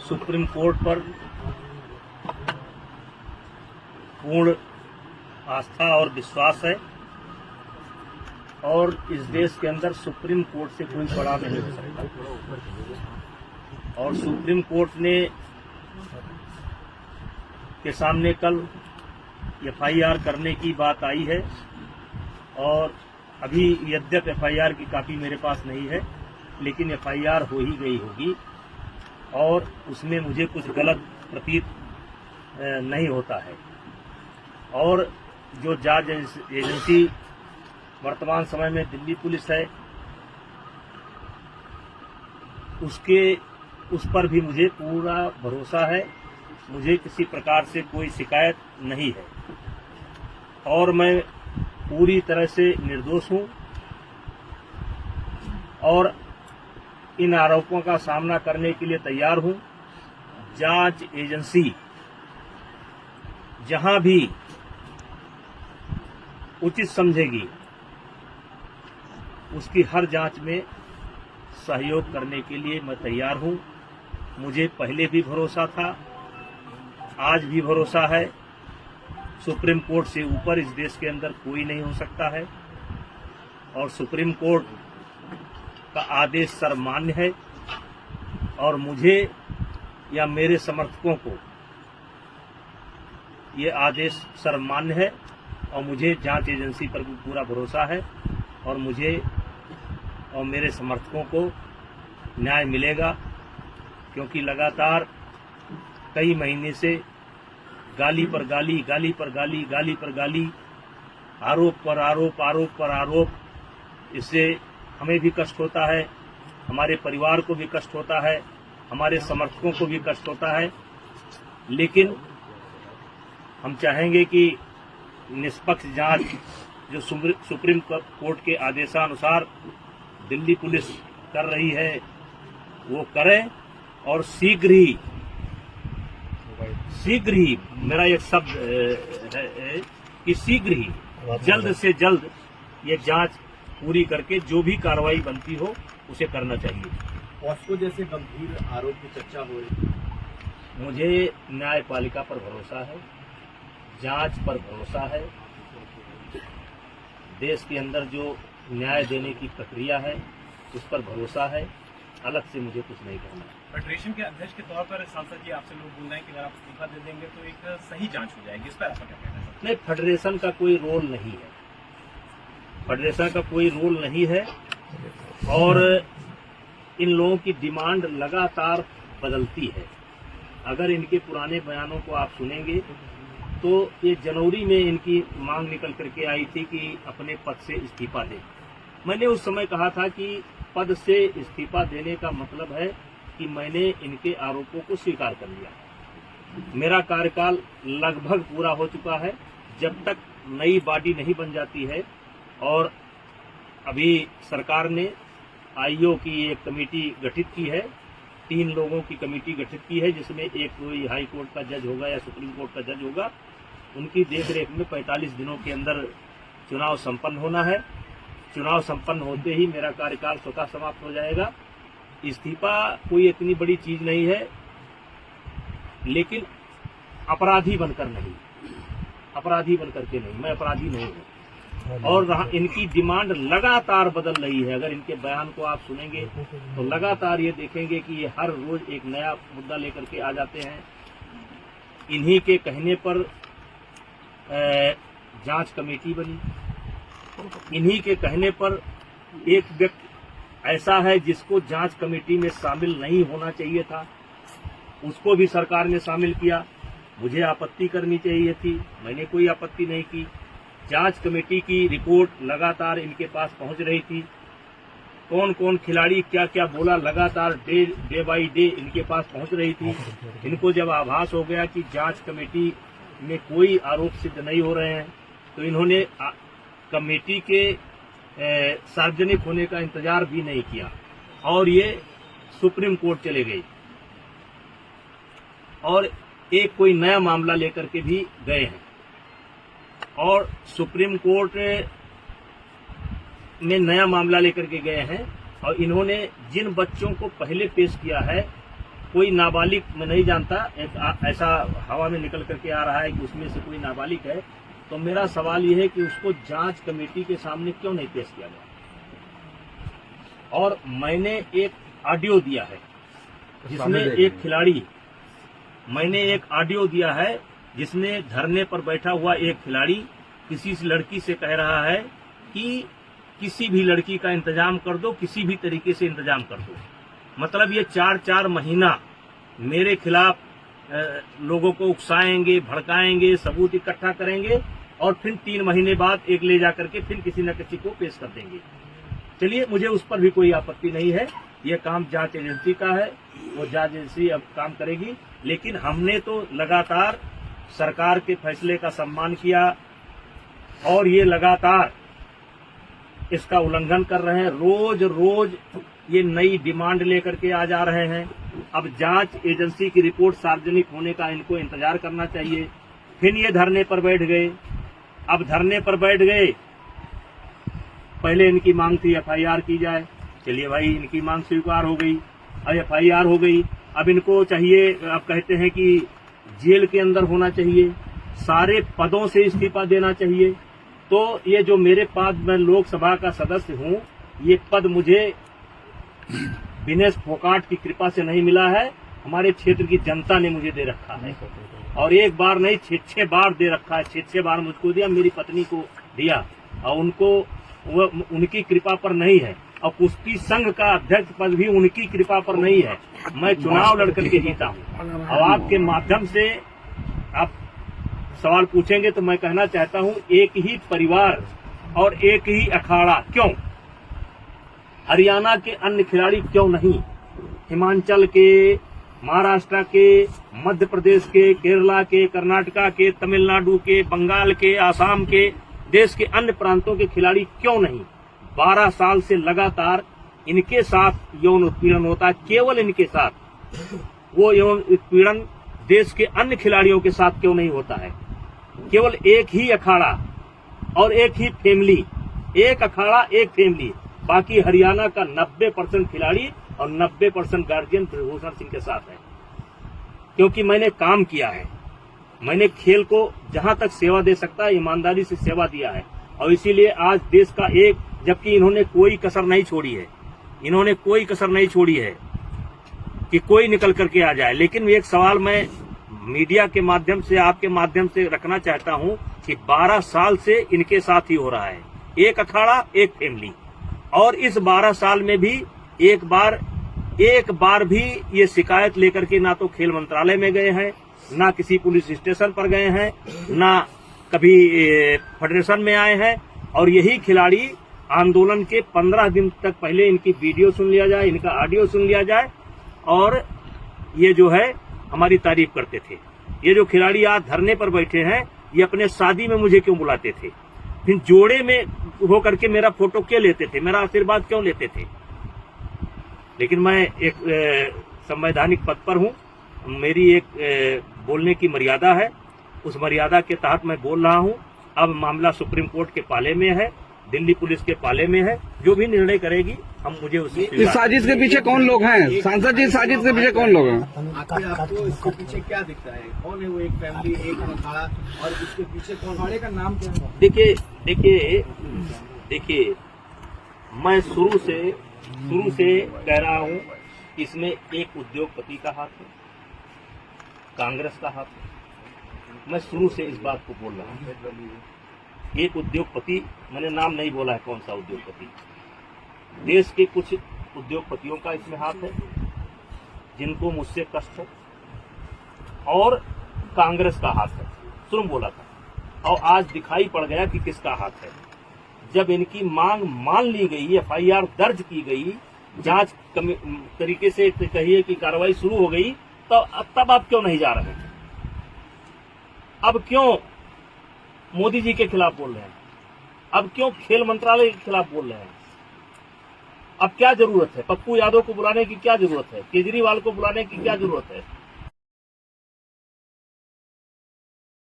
Supreme court पर पूर्ण आस्था और विश्वास है और इस देश के अंदर सुप्रीम कोर्ट से कोई बड़ा नहीं हो सकता। और सुप्रीम कोर्ट ने के सामने कल एफआईआर करने की बात आई है और अभी यद्यप एफआईआर की कॉपी मेरे पास नहीं है, लेकिन एफआईआर हो ही गई होगी और उसमें मुझे कुछ गलत प्रतीत नहीं होता है। और जो जांच एजेंसी वर्तमान समय में दिल्ली पुलिस है, उस पर भी मुझे पूरा भरोसा है। मुझे किसी प्रकार से कोई शिकायत नहीं है और मैं पूरी तरह से निर्दोष हूं और इन आरोपों का सामना करने के लिए तैयार हूं। जांच एजेंसी जहां भी उचित समझेगी उसकी हर जांच में सहयोग करने के लिए मैं तैयार हूं। मुझे पहले भी भरोसा था, आज भी भरोसा है। सुप्रीम कोर्ट से ऊपर इस देश के अंदर कोई नहीं हो सकता है और सुप्रीम कोर्ट का आदेश सर्वमान्य है और मुझे या मेरे समर्थकों को ये आदेश सर्वमान्य है और मुझे जांच एजेंसी पर भी पूरा भरोसा है और मुझे और मेरे समर्थकों को न्याय मिलेगा, क्योंकि लगातार कई महीने से गाली पर गाली, गाली पर गाली, गाली पर गाली, आरोप पर आरोप, आरोप पर आरोप, इससे हमें भी कष्ट होता है, हमारे परिवार को भी कष्ट होता है, हमारे समर्थकों को भी कष्ट होता है। लेकिन हम चाहेंगे कि निष्पक्ष जांच जो सुप्रीम कोर्ट के आदेशानुसार दिल्ली पुलिस कर रही है वो करें और शीघ्र ही मेरा एक शब्द है कि शीघ्र ही जल्द से जल्द ये जांच पूरी करके जो भी कार्रवाई बनती हो उसे करना चाहिए। पॉस्को जैसे गंभीर आरोप की चर्चा हो रही, मुझे न्यायपालिका पर भरोसा है, जांच पर भरोसा है। देश के अंदर जो न्याय देने की प्रक्रिया है उस पर भरोसा है। अलग से मुझे कुछ नहीं करना। फेडरेशन के अध्यक्ष के तौर पर सांसद जी आपसे लोग बोल रहे हैं कि अगर आप इस्तीफा दे देंगे तो एक सही जांच हो जाएगी, इस पर आपका क्या कहना है? नहीं, फेडरेशन का कोई रोल नहीं है, फेडरेशन का कोई रोल नहीं है और इन लोगों की डिमांड लगातार बदलती है। अगर इनके पुराने बयानों को आप सुनेंगे तो ये जनवरी में इनकी मांग निकल करके आई थी कि अपने पद से इस्तीफा दें। मैंने उस समय कहा था कि पद से इस्तीफा देने का मतलब है कि मैंने इनके आरोपों को स्वीकार कर लिया। मेरा कार्यकाल लगभग पूरा हो चुका है। जब तक नई बॉडी नहीं बन जाती है और अभी सरकार ने आईओ की एक कमेटी गठित की है, 3 लोगों की कमेटी गठित की है, जिसमें एक कोई हाई कोर्ट का जज होगा या सुप्रीम कोर्ट का जज होगा। उनकी देखरेख में 45 दिनों के अंदर चुनाव संपन्न होना है। चुनाव संपन्न होते ही मेरा कार्यकाल स्वतः समाप्त हो जाएगा। इस्तीफा कोई इतनी बड़ी चीज नहीं है, लेकिन अपराधी बनकर नहीं, अपराधी बनकर के नहीं, मैं अपराधी नहीं हूँ। और इनकी डिमांड लगातार बदल रही है। अगर इनके बयान को आप सुनेंगे तो लगातार ये देखेंगे कि ये हर रोज एक नया मुद्दा लेकर के आ जाते हैं। इन्हीं के कहने पर जांच कमेटी बनी, इन्हीं के कहने पर एक व्यक्ति ऐसा है जिसको जांच कमेटी में शामिल नहीं होना चाहिए था, उसको भी सरकार ने शामिल किया। मुझे आपत्ति करनी चाहिए थी, मैंने कोई आपत्ति नहीं की। जांच कमेटी की रिपोर्ट लगातार इनके पास पहुंच रही थी। कौन कौन खिलाड़ी क्या क्या बोला, लगातार डे बाई डे इनके पास पहुंच रही थी। इनको जब आभास हो गया कि जांच कमेटी में कोई आरोप सिद्ध नहीं हो रहे हैं तो इन्होंने कमेटी के सार्वजनिक होने का इंतजार भी नहीं किया और ये सुप्रीम कोर्ट चले गए और एक कोई नया मामला लेकर के भी गए हैं। और सुप्रीम कोर्ट में नया मामला लेकर के गए हैं और इन्होंने जिन बच्चों को पहले पेश किया है कोई नाबालिग मैं नहीं जानता, ऐसा हवा में निकल करके आ रहा है कि उसमें से कोई नाबालिग है, तो मेरा सवाल यह है कि उसको जांच कमेटी के सामने क्यों नहीं पेश किया गया। और मैंने एक ऑडियो दिया है जिसमें एक खिलाड़ी, मैंने एक ऑडियो दिया है जिसमें धरने पर बैठा हुआ एक खिलाड़ी किसी लड़की से कह रहा है कि किसी भी लड़की का इंतजाम कर दो, किसी भी तरीके से इंतजाम कर दो। मतलब ये 4-4 महीना मेरे खिलाफ लोगों को उकसाएंगे, भड़काएंगे, सबूत इकट्ठा करेंगे और फिर 3 महीने बाद एक ले जाकर के फिर किसी न किसी को पेश कर देंगे। चलिए, मुझे उस पर भी कोई आपत्ति नहीं है, ये काम जांच एजेंसी का है, वो जांच एजेंसी अब काम करेगी। लेकिन हमने तो लगातार सरकार के फैसले का सम्मान किया और ये लगातार इसका उल्लंघन कर रहे हैं। रोज रोज ये नई डिमांड लेकर के आ जा रहे हैं। अब जांच एजेंसी की रिपोर्ट सार्वजनिक होने का इनको इंतजार करना चाहिए। फिर ये धरने पर बैठ गए। अब धरने पर बैठ गए, पहले इनकी मांग थी एफआईआर की जाए। चलिए भाई, इनकी मांग स्वीकार हो गई, अब एफआईआर हो गई। अब इनको चाहिए, अब कहते हैं कि जेल के अंदर होना चाहिए, सारे पदों से इस्तीफा देना चाहिए। तो ये जो मेरे पास, मैं लोकसभा का सदस्य हूँ, ये पद मुझे विनेश फोगाट की कृपा से नहीं मिला है, हमारे क्षेत्र की जनता ने मुझे दे रखा है। और एक बार नहीं, 6 बार दे रखा है। 6 बार मुझको दिया, मेरी पत्नी को दिया, और उनको उनकी कृपा पर नहीं है। और कुश्ती संघ का अध्यक्ष पद भी उनकी कृपा पर नहीं है। मैं चुनाव लड़कर के जीता हूँ। और आपके माध्यम से आप सवाल पूछेंगे तो मैं कहना चाहता हूँ, एक ही परिवार और एक ही अखाड़ा क्यों? हरियाणा के अन्य खिलाड़ी क्यों नहीं? हिमाचल के, महाराष्ट्र के, मध्य प्रदेश के, केरला के, कर्नाटका के, तमिलनाडु के, बंगाल के, आसाम के, देश के अन्य प्रांतों के खिलाड़ी क्यों नहीं? 12 साल से लगातार इनके साथ यौन उत्पीड़न होता है, केवल इनके साथ। वो यौन उत्पीड़न देश के अन्य खिलाड़ियों के साथ क्यों नहीं होता है? केवल एक ही अखाड़ा और एक ही फैमिली, एक अखाड़ा एक फैमिली। बाकी हरियाणा का 90% खिलाड़ी और 90% गार्जियन ब्रजभूषण सिंह के साथ है। क्योंकि मैंने काम किया है, मैंने खेल को जहां तक सेवा दे सकता है ईमानदारी से सेवा दिया है। और इसीलिए आज देश का एक, जबकि इन्होंने कोई कसर नहीं छोड़ी है, इन्होंने कोई कसर नहीं छोड़ी है कि कोई निकल करके आ जाए। लेकिन एक सवाल मैं मीडिया के माध्यम से, आपके माध्यम से रखना चाहता हूं कि 12 साल से इनके साथ ही हो रहा है, एक अखाड़ा एक फैमिली। और इस 12 साल में भी एक बार भी ये शिकायत लेकर के ना तो खेल मंत्रालय में गए हैं, ना किसी पुलिस स्टेशन पर गए हैं, ना कभी फेडरेशन में आए हैं। और यही खिलाड़ी आंदोलन के 15 दिन तक पहले इनकी वीडियो सुन लिया जाए, इनका ऑडियो सुन लिया जाए, और ये जो है हमारी तारीफ करते थे। ये जो खिलाड़ी आज धरने पर बैठे हैं, ये अपने शादी में मुझे क्यों बुलाते थे? फिर जोड़े में होकर के मेरा फोटो क्यों लेते थे? मेरा आशीर्वाद क्यों लेते थे? लेकिन मैं एक संवैधानिक पद पर हूँ, मेरी एक बोलने की मर्यादा है, उस मर्यादा के तहत मैं बोल रहा हूँ। अब मामला सुप्रीम कोर्ट के पाले में है, दिल्ली पुलिस के पाले में है, जो भी निर्णय करेगी हम मुझे उसी। इस साजिश के पीछे कौन लोग हैं? सांसद जी, साजिश के पीछे कौन लोग हैं? आखिर आपको इसके पीछे क्या दिखता है? कौन है वो? एक फैमिली, एक अखाड़ा, और इसके पीछे कौन? अखाड़े का नाम क्या है? देखिए, मैं शुरू से कह रहा हूँ, इसमें एक उद्योगपति का हाथ है, कांग्रेस का हाथ है। मैं शुरू से इस बात को बोल रहा हूँ। एक उद्योगपति, मैंने नाम नहीं बोला है कौन सा उद्योगपति, देश के कुछ उद्योगपतियों का इसमें हाथ है जिनको मुझसे कष्ट है, और कांग्रेस का हाथ है। शुरू बोला था और आज दिखाई पड़ गया कि किसका हाथ है। जब इनकी मांग मान ली गई, एफआईआर दर्ज की गई, जांच तरीके से कहिए कि कार्रवाई शुरू हो गई, तो तब आप क्यों नहीं जा रहे हैं? अब क्यों मोदी जी के खिलाफ बोल रहे हैं? अब क्यों खेल मंत्रालय के खिलाफ बोल रहे हैं? अब क्या जरूरत है? पप्पू यादव को बुलाने की क्या जरूरत है? केजरीवाल को बुलाने की क्या जरूरत है?